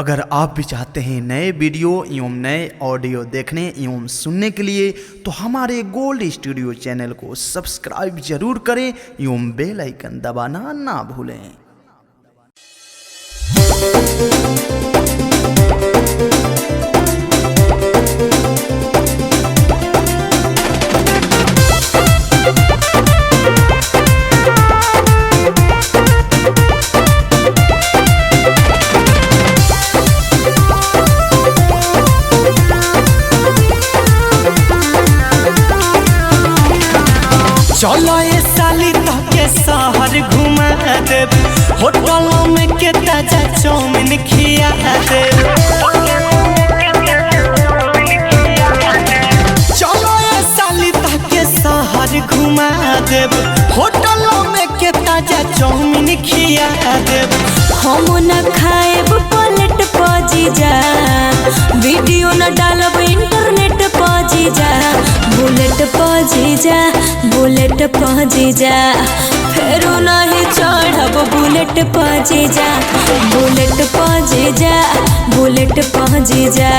अगर आप भी चाहते हैं नए वीडियो एवं नए ऑडियो देखने एवं सुनने के लिए तो हमारे गोल्ड स्टूडियो चैनल को सब्सक्राइब जरूर करें एवं बेल आइकन दबाना ना भूलें। चलो ये साली तके शहर घुमा दे, होटलों में के ताजा चाउमीन खिया दे। चलो ये साली तके शहर घुमा दे, होटलों में के ताजा चाउमीन खिया दे। हम न खाएब पलट पजी जा, वीडियो न डालब इंटरनेट पजी जा, बुलेट पजी जा, बुलेट पजी जा, फेरो नहीं चढ़ब बुलेट पजी जा, बुलेट पजी जा, बुलेट पजी जा,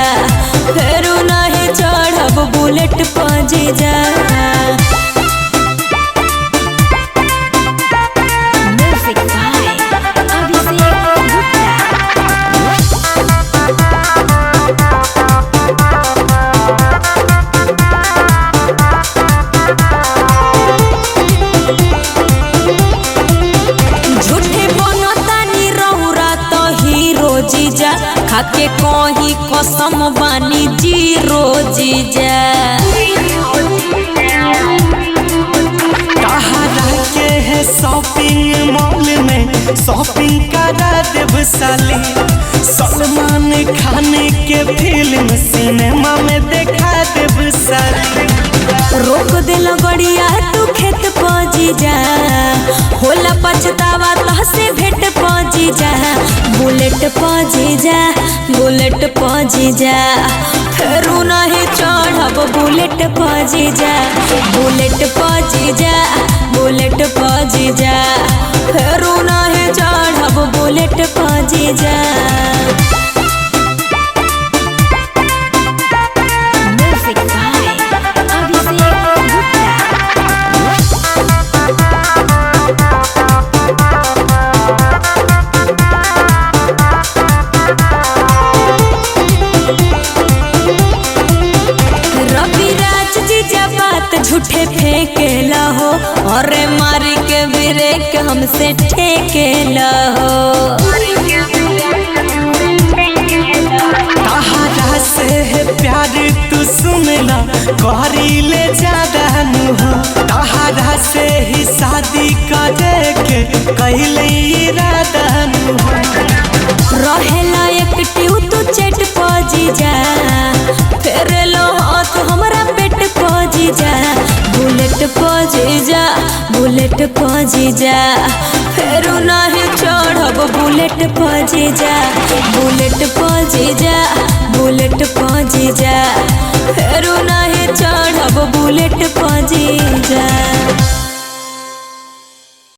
फेरो नहीं चढ़ब बुलेट पजी जा। जीजा खाके कहीं कसम बानी जीरो जीजा, कहा के है शॉपिंग मॉल में शॉपिंग करा देव साली। सलमान खान के फिल्म सिनेमा में देखा देव साली। रोक दिल गड़िया तू खेत पजी जा, होला पछतावा तहसे भेट पजी जा, बुलेट पजी जा, बुलेट पजी जा, फेरू नहीं चढ़ब बुलेट पजी जा, बुलेट पजी जा, बुलेट पजी जा, फेरू नहीं चढ़ब बुलेट पजी जा। झूठे फेंके लहो और मारी के ब्रेक हमसे ठेके लहो। कहा से है प्यार तू सुनला करी ले ज्यादा नुह, कहा से ही शादी करे के कहले इरादा नुह। रहेला एक ट्यू तू चेट पजी जा, फेर लो हाथ हमरा पेट पजी जा, बुलेट पजी जा, बुलेट पजी जा, फेरू नहीं चढ़ब बुलेट पजी जा, बुलेट पजी जा,